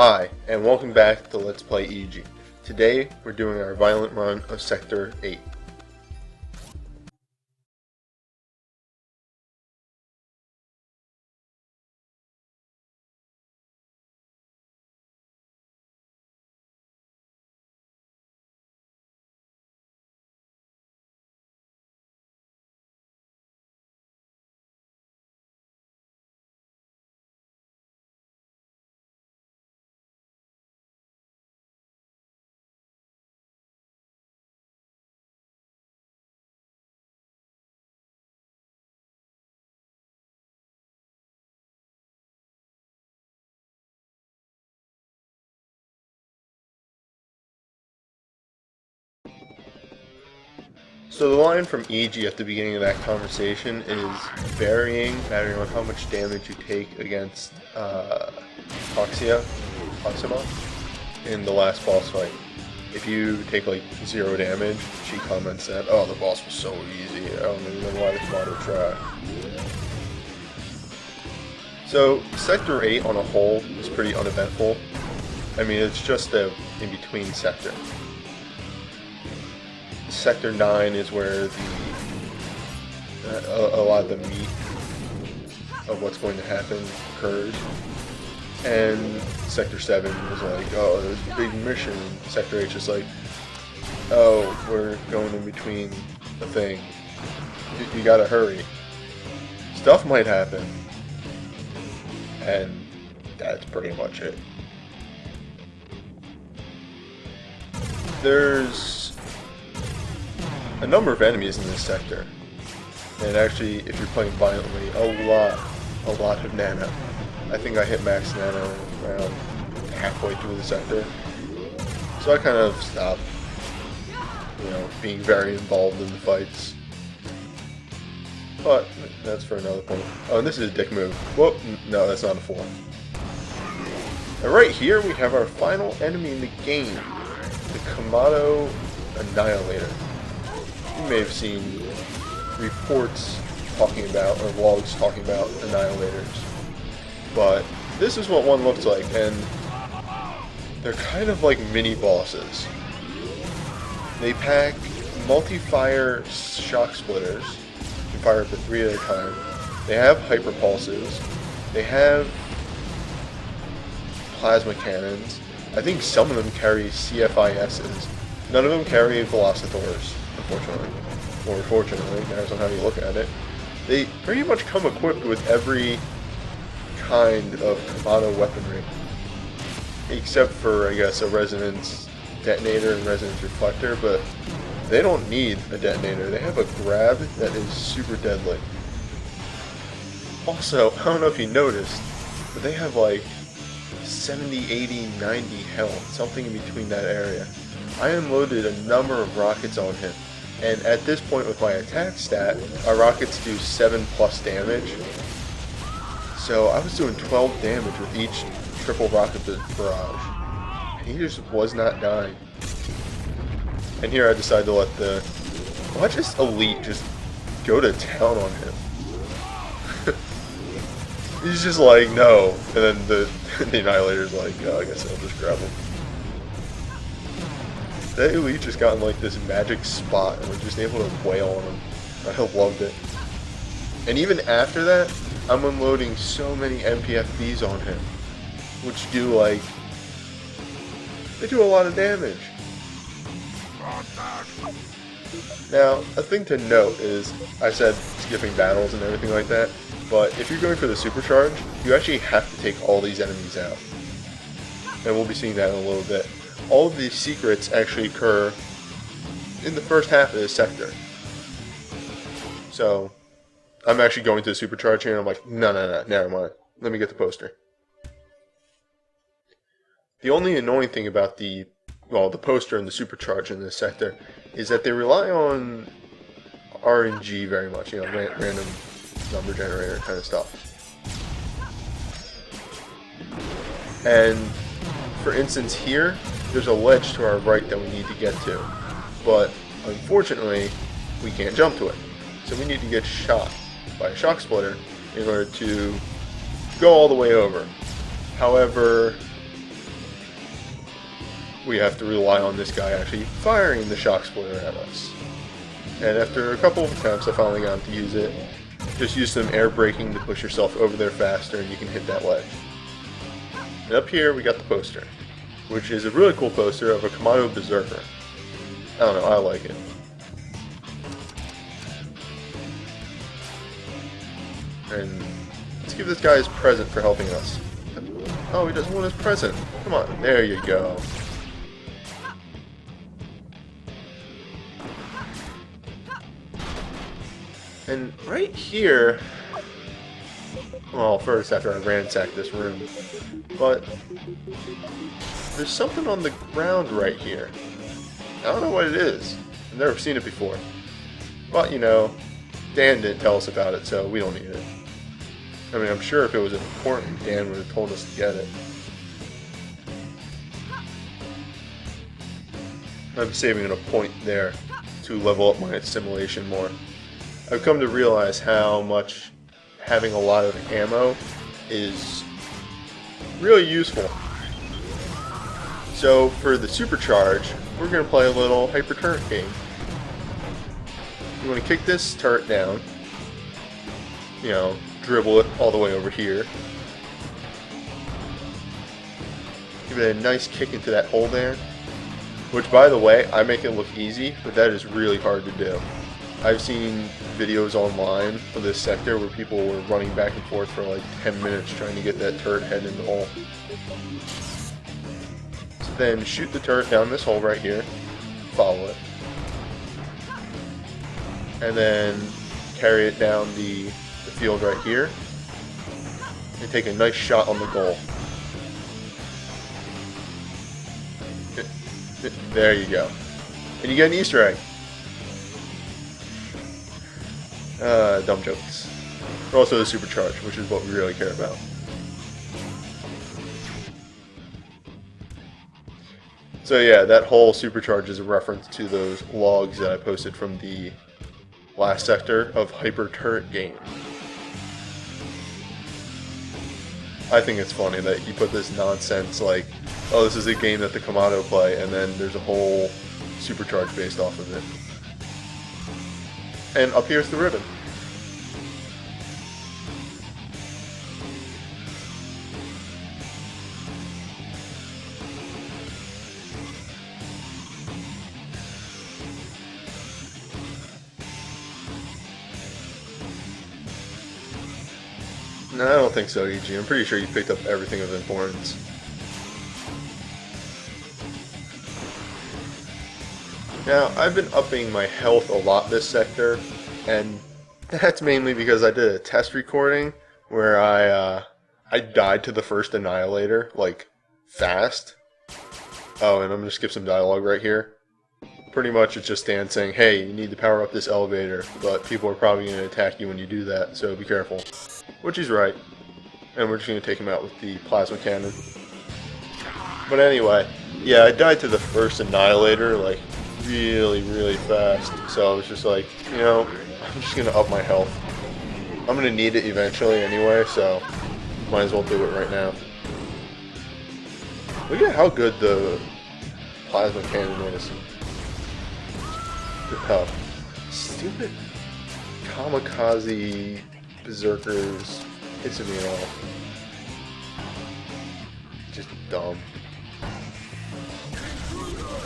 Hi, and welcome back to Let's Play EG. Today, we're doing our violent run of Sector 8. So the line from EG at the beginning of that conversation is varying, depending on how much damage you take against Proxima in the last boss fight. If you take like 0 damage, she comments that, oh, the boss was so easy, I don't even know why they bothered try. So Sector 8 on a whole is pretty uneventful. I mean, it's just a in-between sector. Sector 9 is where a lot of the meat of what's going to happen occurs. And Sector 7 is like, oh, there's a big mission. Sector 8 is just like, oh, we're going in between the thing. You gotta hurry. Stuff might happen. And that's pretty much it. There's a number of enemies in this sector, and actually, if you're playing violently, a lot of nano. I think I hit max nano around halfway through the sector, so I kind of stopped, being very involved in the fights. But that's for another point. Oh, and this is a dick move. Whoop! No, that's not a 4. And right here, we have our final enemy in the game, the Kamado Annihilator. You may have seen reports talking about, or vlogs talking about Annihilators. But this is what one looks like, and they're kind of like mini bosses. They pack multi-fire shock splitters. You can fire up to 3 at a time. They have hyper pulses. They have plasma cannons. I think some of them carry CFISs. None of them carry Velocitors, unfortunately. Or fortunately, depends on how you look at it. They pretty much come equipped with every kind of Kamado weaponry. Except for, I guess, a Resonance Detonator and Resonance Reflector, but they don't need a detonator. They have a grab that is super deadly. Also, I don't know if you noticed, but they have like 70, 80, 90 health, something in between that area. I unloaded a number of rockets on him, and at this point with my attack stat, our rockets do 7+ damage. So I was doing 12 damage with each triple rocket barrage, and he just was not dying. And here I decided to let the Elite just go to town on him. He's just like, no, and then the Annihilator's like, oh, I guess I'll just grab him. That Elite just got in like this magic spot and we're just able to wail on him. I loved it. And even after that, I'm unloading so many MPFBs on him, which do like, they do a lot of damage. Now, a thing to note is, I said skipping battles and everything like that, but if you're going for the supercharge, you actually have to take all these enemies out. And we'll be seeing that in a little bit. All of these secrets actually occur in the first half of this sector. So, I'm actually going to the supercharge here and I'm like, no, never mind. Let me get the poster. The only annoying thing about the poster and the supercharge in this sector is that they rely on RNG very much, random number generator kind of stuff. And for instance here, there's a ledge to our right that we need to get to, but unfortunately we can't jump to it. So we need to get shot by a shock splitter in order to go all the way over. However, we have to rely on this guy actually firing the shock splitter at us. And after a couple of attempts, I finally got him to use it. Just use some air braking to push yourself over there faster and you can hit that ledge. And up here we got the poster, which is a really cool poster of a Kamado Berserker. I don't know, I like it. And let's give this guy his present for helping us. Oh, he doesn't want his present. Come on, there you go. And right here, well, first after I ransacked this room, but there's something on the ground right here. I don't know what it is. I've never seen it before. But, you know, Dan didn't tell us about it, so we don't need it. I mean, I'm sure if it was important, Dan would have told us to get it. I'm saving a point there to level up my assimilation more. I've come to realize how much having a lot of ammo is really useful. So for the supercharge, we're going to play a little hyper turret game. You want to kick this turret down, you know, dribble it all the way over here. Give it a nice kick into that hole there. Which, by the way, I make it look easy, but that is really hard to do. I've seen videos online of this sector where people were running back and forth for like 10 minutes trying to get that turret head in the hole. So then shoot the turret down this hole right here, follow it, and then carry it down the field right here, and take a nice shot on the goal. There you go. And you get an Easter egg. Dumb jokes. Also the supercharge, which is what we really care about. So yeah, that whole supercharge is a reference to those logs that I posted from the last sector of Hyper Turret Game. I think it's funny that he put this nonsense like, oh, this is a game that the Kamado play, and then there's a whole supercharge based off of it. And up here's the ribbon. No, I don't think so, EG. I'm pretty sure you picked up everything of importance. Now, I've been upping my health a lot this sector, and that's mainly because I did a test recording where I died to the first Annihilator, like, fast. Oh, and I'm going to skip some dialogue right here. Pretty much it's just Dan saying, hey, you need to power up this elevator, but people are probably going to attack you when you do that, so be careful. Which he's right. And we're just going to take him out with the plasma cannon. But anyway, yeah, I died to the first Annihilator, like, really, really fast. So I was just like, you know, I'm just going to up my health. I'm going to need it eventually anyway, so might as well do it right now. Look at how good the plasma cannon is. Oh, stupid kamikaze berserkers pissing me off. Just dumb.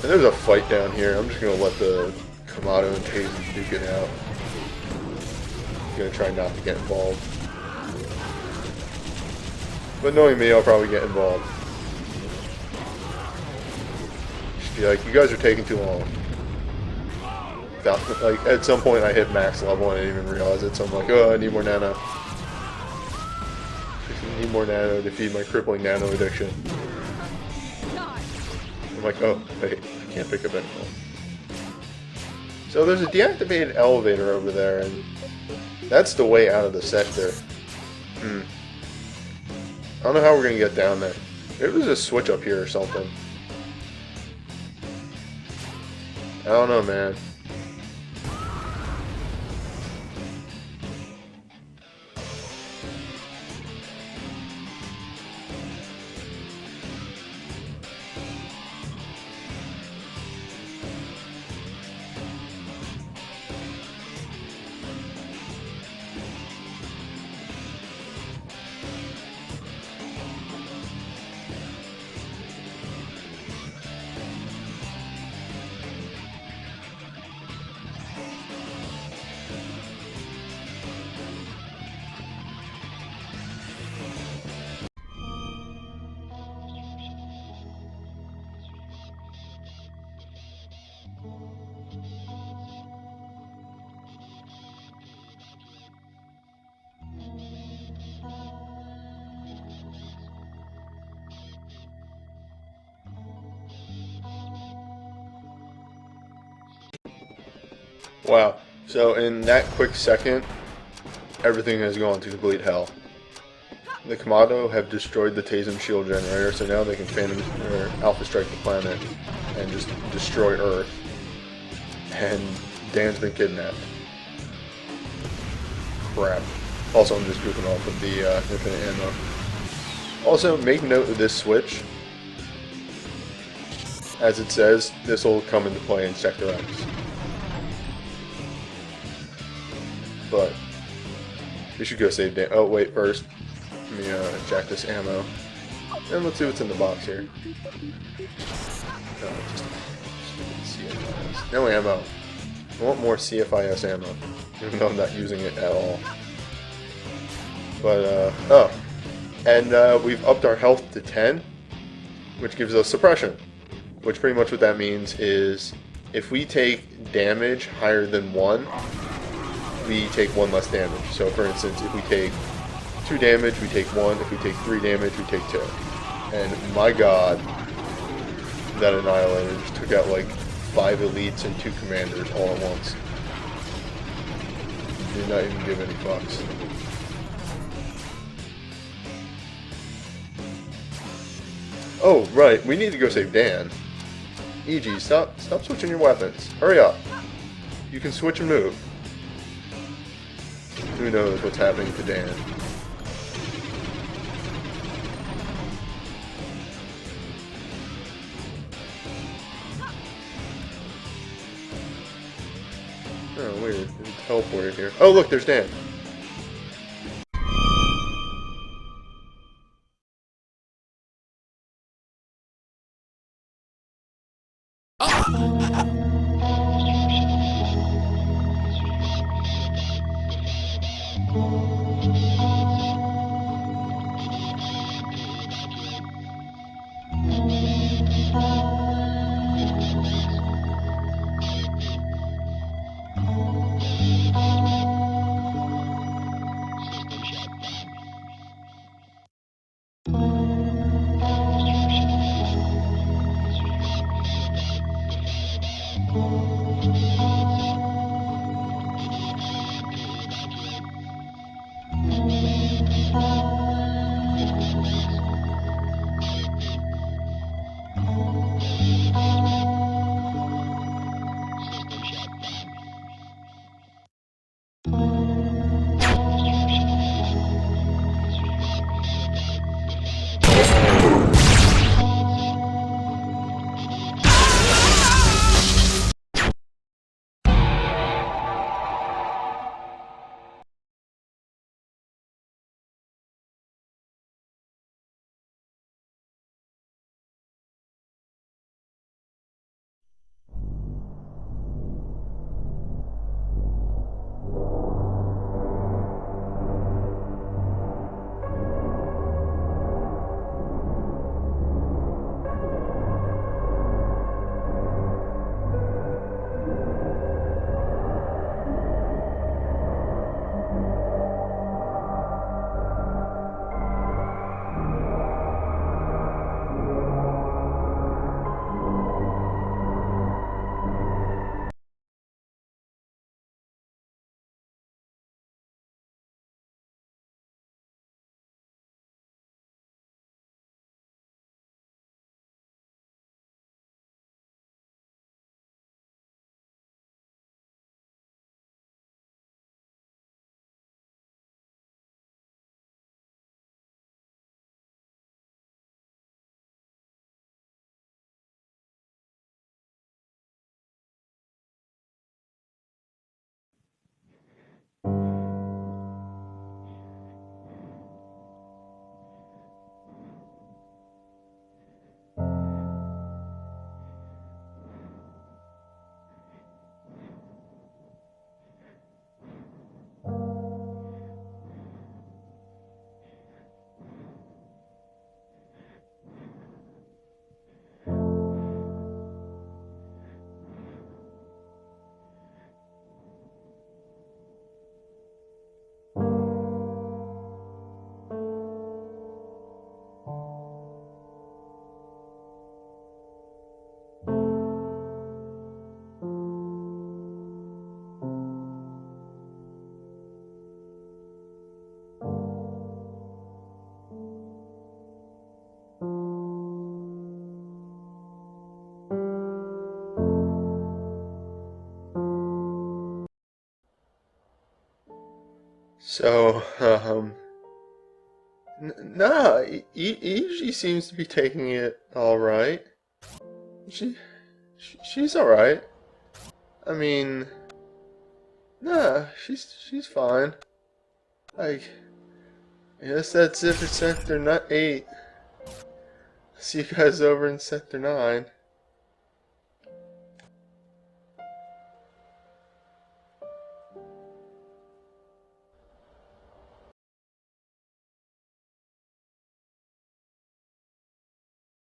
And there's a fight down here. I'm just gonna let the Kamado and Tazen duke it out. I'm gonna try not to get involved. But knowing me, I'll probably get involved. Just be like, you guys are taking too long. Like, at some point I hit max level and I didn't even realize it, so I'm like, oh, I need more nano. I need more nano to feed my crippling nano addiction. I'm like, oh, wait, I can't pick up anymore. So there's a deactivated elevator over there, and that's the way out of the sector. I don't know how we're gonna get down there. Maybe there's a switch up here or something. I don't know, man. Wow. So in that quick second, everything has gone to complete hell. The Kamado have destroyed the Tasem shield generator, so now they can Phantom or Alpha Strike the planet and just destroy Earth. And Dan's been kidnapped. Crap. Also, I'm just goofing off with the infinite ammo. Also, make note of this switch. As it says, this will come into play in Sector X. But we should go save Dan. Oh wait, first let me jack this ammo, and let's see what's in the box here. No, just stupid CFIS. No ammo. I want more CFIS ammo, even though I'm not using it at all. But oh, and we've upped our health to 10, which gives us suppression. Which pretty much what that means is if we take damage higher than 1, we take 1 less damage. So for instance, if we take 2 damage, we take 1. If we take 3 damage, we take 2. And my god, that Annihilator just took out like 5 elites and 2 commanders all at once. Did not even give any fucks. Oh, right, we need to go save Dan. EG, stop switching your weapons. Hurry up. You can switch and move. Who knows what's happening to Dan? Oh, weird. It's teleported here. Oh, look, there's Dan. So, nah, Iiji seems to be taking it alright. She's alright. I mean, nah, she's fine. Like, I guess that's it for Sector 8. See you guys over in Sector 9.